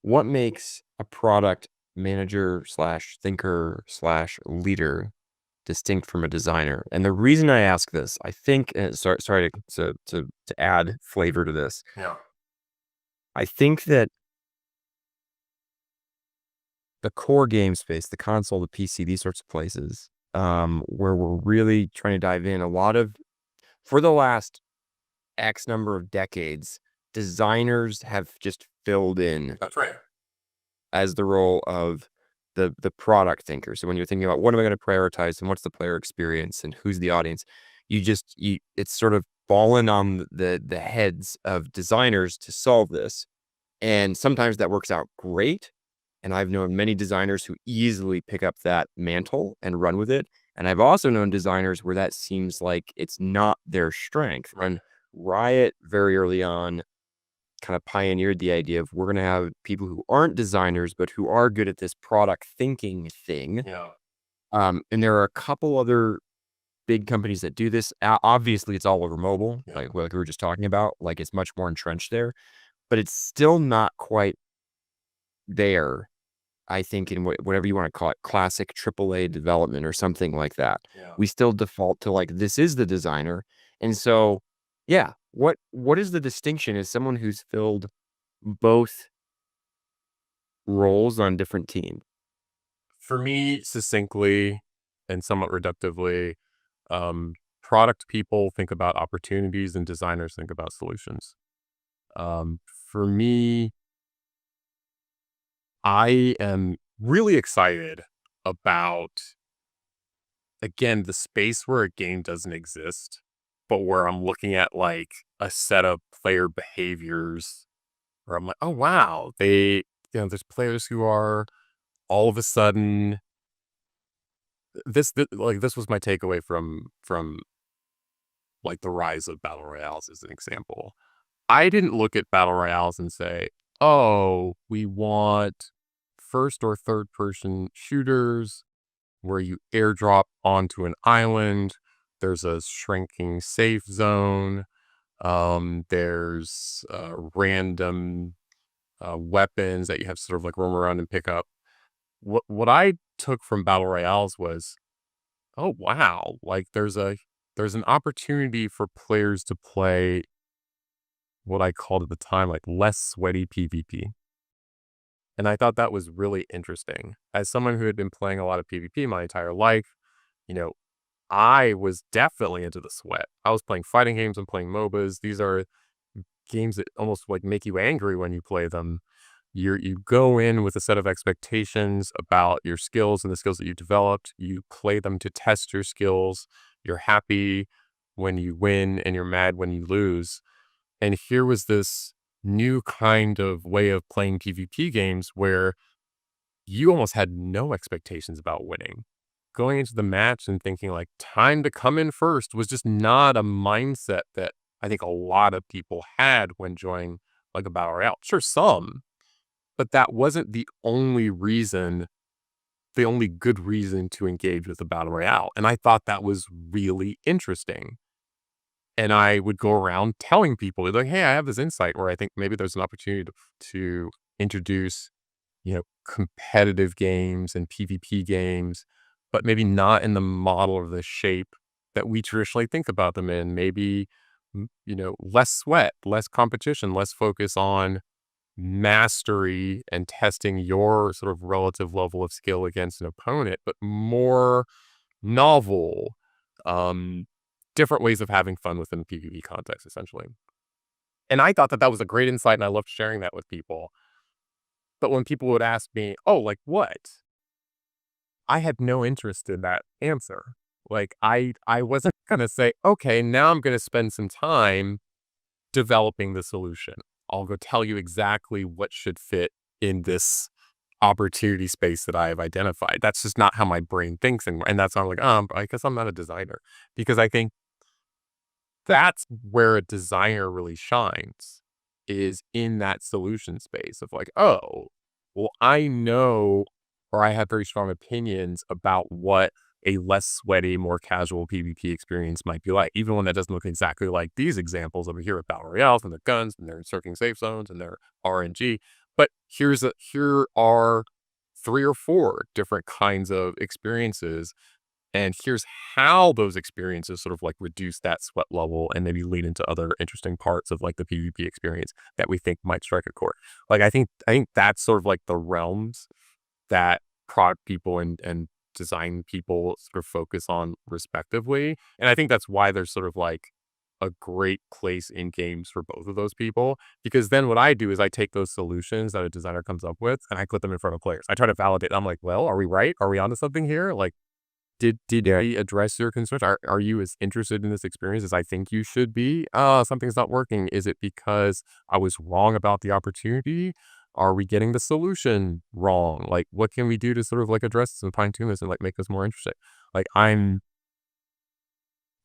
what makes a product manager slash thinker slash leader distinct from a designer? And the reason I ask this, I think, sorry to add flavor to this. Yeah. I think that the core game space, the console, the PC, these sorts of places, where we're really trying to dive in, for the last X number of decades, designers have just filled in That's right. as the role of the product thinker. So when you're thinking about what am I going to prioritize and what's the player experience and who's the audience, it's sort of fallen on the heads of designers to solve this. And sometimes that works out great. And I've known many designers who easily pick up that mantle and run with it. And I've also known designers where that seems like it's not their strength. And Riot very early on kind of pioneered the idea of we're going to have people who aren't designers, but who are good at this product thinking thing. Yeah. And there are a couple other big companies that do this. Obviously, it's all over mobile, like we were just talking about. Like it's much more entrenched there, but it's still not quite there. I think in whatever you want to call it, classic AAA development or something like that. Yeah. We still default to like this is the designer, and so yeah. What is the distinction as someone who's filled both roles on different teams? For me, succinctly and somewhat reductively, product people think about opportunities and designers think about solutions. For me, I am really excited about, again, the space where a game doesn't exist, but where I'm looking at like a set of player behaviors where I'm like, oh, wow, there's players who are all of a sudden, this was my takeaway from like the rise of battle royales as an example. I didn't look at battle royales and say, oh, we want first or third person shooters where you airdrop onto an island. There's a shrinking safe zone. There's random weapons that you have to sort of like roam around and pick up. What I took from battle royales was, oh wow, like there's an opportunity for players to play what I called at the time like less sweaty PvP. And I thought that was really interesting. As someone who had been playing a lot of PvP my entire life, you know, I was definitely into the sweat. I was playing fighting games and playing MOBAs. These are games that almost like make you angry when you play them. You go in with a set of expectations about your skills and the skills that you developed. You play them to test your skills. You're happy when you win and you're mad when you lose. And here was this new kind of way of playing PvP games where you almost had no expectations about winning. Going into the match and thinking like time to come in first was just not a mindset that I think a lot of people had when joining like a battle royale. Sure, some, but that wasn't the only reason, the only good reason to engage with a battle royale. And I thought that was really interesting. And I would go around telling people like, hey, I have this insight where I think maybe there's an opportunity to introduce, competitive games and PvP games, but maybe not in the model or the shape that we traditionally think about them in. Maybe, less sweat, less competition, less focus on mastery and testing your sort of relative level of skill against an opponent, but more novel, different ways of having fun within the PvP context, essentially. And I thought that that was a great insight, and I loved sharing that with people. But when people would ask me, oh, like what? I had no interest in that answer. Like I wasn't going to say, okay, now I'm going to spend some time developing the solution. I'll go tell you exactly what should fit in this opportunity space that I have identified. That's just not how my brain thinks. And that's not like, I guess I'm not a designer. Because I think that's where a designer really shines, is in that solution space of like, oh, well, I know, or I have very strong opinions about what a less sweaty, more casual PvP experience might be like, even one that doesn't look exactly like these examples over here with battle royales and their guns and their encircling safe zones and their RNG. but here are 3 or 4 different kinds of experiences, and here's how those experiences sort of like reduce that sweat level and maybe lead into other interesting parts of like the PvP experience that we think might strike a chord. Like I think that's sort of like the realms that product people and design people sort of focus on respectively. And I think that's why there's sort of like a great place in games for both of those people. Because then what I do is I take those solutions that a designer comes up with and I put them in front of players. I try to validate. I'm like, well, are we right? Are we onto something here? Like, did Yeah. we address your concerns? Are you as interested in this experience as I think you should be? Something's not working. Is it because I was wrong about the opportunity? Are we getting the solution wrong? Like, what can we do to sort of like address this and fine tune this and like make this more interesting? Like,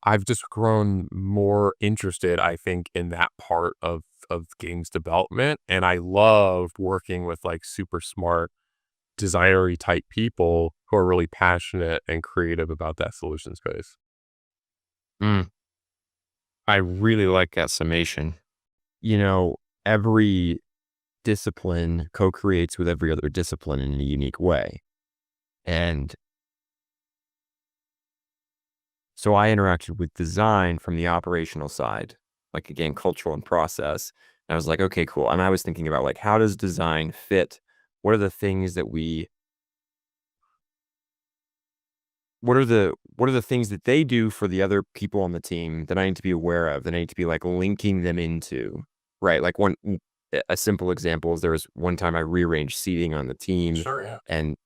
I've just grown more interested, I think, in that part of games development, and I love working with like super smart designery type people who are really passionate and creative about that solution space. Mm, I really like that summation. You know, every discipline co-creates with every other discipline in a unique way. And so I interacted with design from the operational side, like again, cultural and process. And I was like, okay, cool. And I was thinking about like, how does design fit? What are the things that we, what are the things that they do for the other people on the team that I need to be aware of, that I need to be like linking them into, right? Like a simple example is there was one time I rearranged seating on the team Sure, yeah. and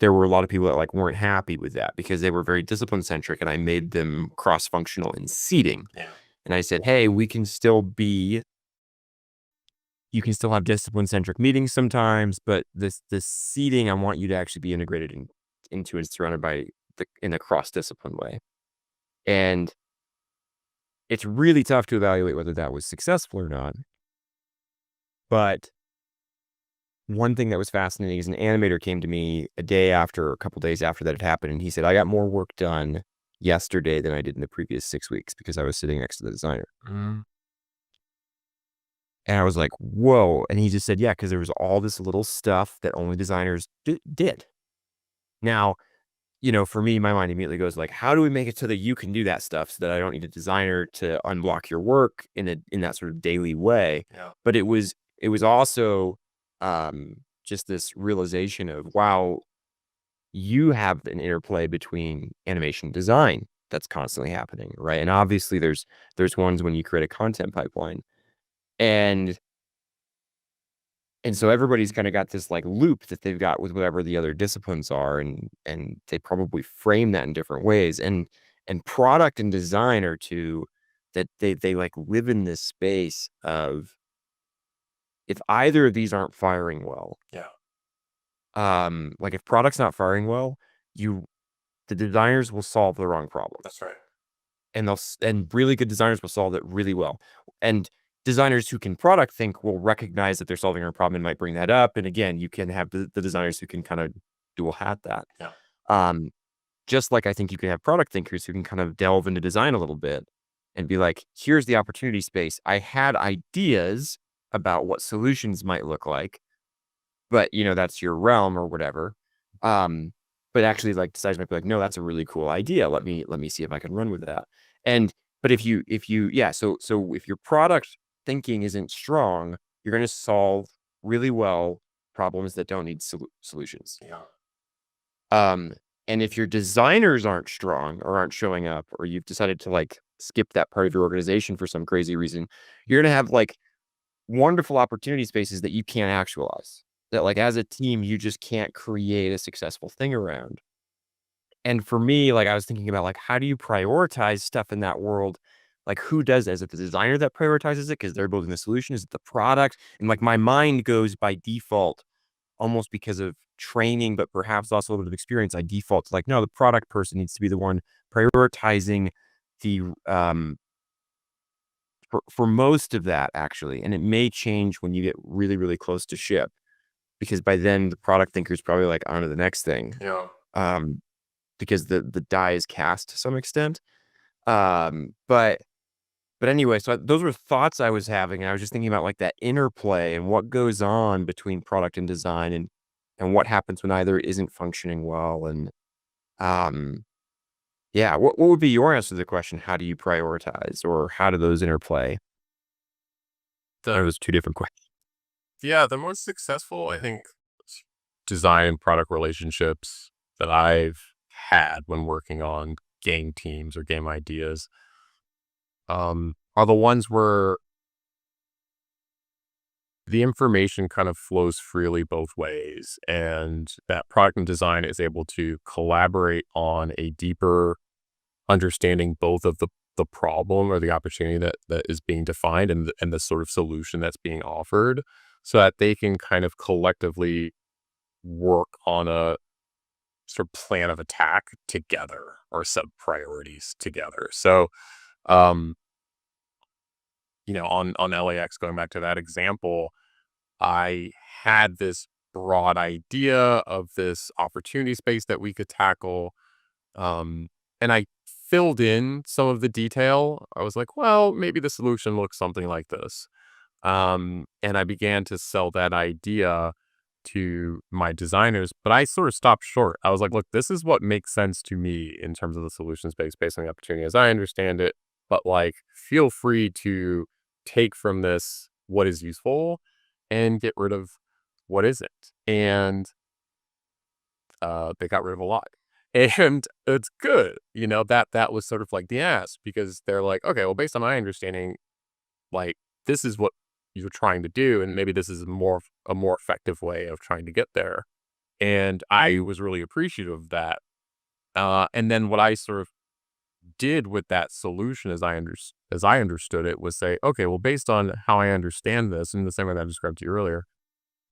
there were a lot of people that like weren't happy with that because they were very discipline centric and I made them cross functional in seating. Yeah. And I said, hey, you can still have discipline centric meetings sometimes, but this seating, I want you to actually be integrated into and surrounded by in a cross discipline way. And it's really tough to evaluate whether that was successful or not. But one thing that was fascinating is an animator came to me a couple days after that had happened, and he said, I got more work done yesterday than I did in the previous 6 weeks because I was sitting next to the designer. Mm. And I was like, whoa. And he just said, yeah, because there was all this little stuff that only designers did. Now, for me, my mind immediately goes like, how do we make it so that you can do that stuff so that I don't need a designer to unblock your work in that sort of daily way? Yeah. But it was also just this realization of, wow, you have an interplay between animation and design that's constantly happening, right? And obviously there's ones when you create a content pipeline. And so everybody's kind of got this like loop that they've got with whatever the other disciplines are, and they probably frame that in different ways. And product and design are two that they like live in this space of, if either of these aren't firing well, Yeah. like if product's not firing well, you the designers will solve the wrong problem. That's right. And and really good designers will solve it really well. And designers who can product think will recognize that they're solving a problem and might bring that up. And again, you can have the designers who can kind of dual hat that. Yeah. Um, just like I think you can have product thinkers who can kind of delve into design a little bit and be like, here's the opportunity space. I had ideas about what solutions might look like, but that's your realm or whatever. Um, but actually like designers might be like, no, that's a really cool idea. Let me see if I can run with that. And but if you yeah, so if your product thinking isn't strong, you're going to solve really well problems that don't need solutions. Yeah. Um, and if your designers aren't strong or aren't showing up, or you've decided to like skip that part of your organization for some crazy reason, you're going to have like wonderful opportunity spaces that you can't actualize. That like as a team, you just can't create a successful thing around. And for me, like I was thinking about like how do you prioritize stuff in that world? Like who does that? Is it the designer that prioritizes it because they're building the solution? Is it the product? And like my mind goes by default, almost because of training, but perhaps also a little bit of experience. I default to like, no, the product person needs to be the one prioritizing the for most of that actually. And it may change when you get really, really close to ship, because by then the product thinker is probably like on to the next thing. Yeah. Um, because the die is cast to some extent. But But anyway, so those were thoughts I was having, and I was just thinking about, like, that interplay and what goes on between product and design and what happens when either isn't functioning well, and, um, yeah, what would be your answer to the question, "How do you prioritize?" Or "How do those interplay?" The Are those 2 different questions. Yeah, the most successful, I think, design and product relationships that I've had when working on game teams or game ideas, are the ones where the information kind of flows freely both ways, and that product and design is able to collaborate on a deeper understanding both of the problem or the opportunity that is being defined and the sort of solution that's being offered, so that they can kind of collectively work on a sort of plan of attack together or sub priorities together. So, um, on LAX, going back to that example, I had this broad idea of this opportunity space that we could tackle. And I filled in some of the detail. I was like, well, maybe the solution looks something like this. And I began to sell that idea to my designers, but I sort of stopped short. I was like, look, this is what makes sense to me in terms of the solution space based on the opportunity as I understand it. But like, feel free to take from this what is useful and get rid of what isn't. And they got rid of a lot. And it's good, that was sort of like the ask because they're like, okay, well, based on my understanding, like this is what you're trying to do, and maybe this is a more effective way of trying to get there. And I was really appreciative of that. And then what I sort of did with that solution as I understood it was say, okay, well, based on how I understand this, in the same way that I described to you earlier,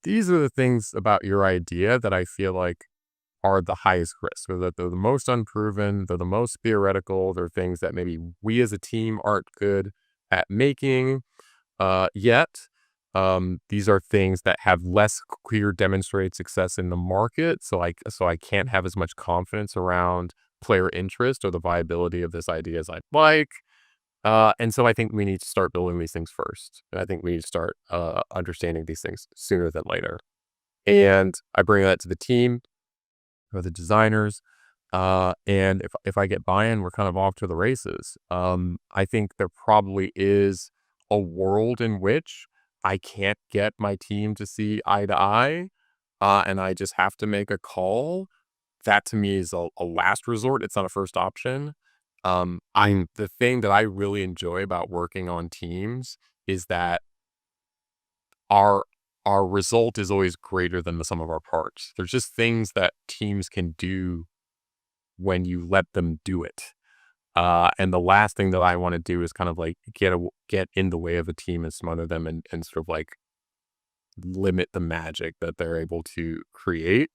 these are the things about your idea that I feel like are the highest risk, or that they're the most unproven, they're the most theoretical, they're things that maybe we as a team aren't good at making yet. These are things that have less clear demonstrated success in the market, so I can't have as much confidence around player interest or the viability of this idea as I'd like. And so I think we need to start building these things first. And I think we need to start understanding these things sooner than later. And I bring that to the team or the designers. And if I get buy-in, we're kind of off to the races. I think there probably is a world in which I can't get my team to see eye to eye, and I just have to make a call. That to me is a last resort. It's not a first option. The thing that I really enjoy about working on teams is that our our result is always greater than the sum of our parts. There's just things that teams can do when you let them do it. And the last thing that I want to do is kind of like get in the way of a team and smother them and sort of like limit the magic that they're able to create.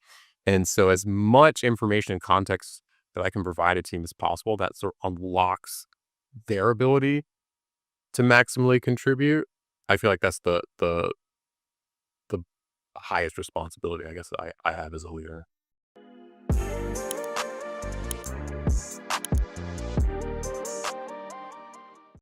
And so as much information and context that I can provide a team as possible, that sort of unlocks their ability to maximally contribute. I feel like that's the highest responsibility, I guess, I have as a leader.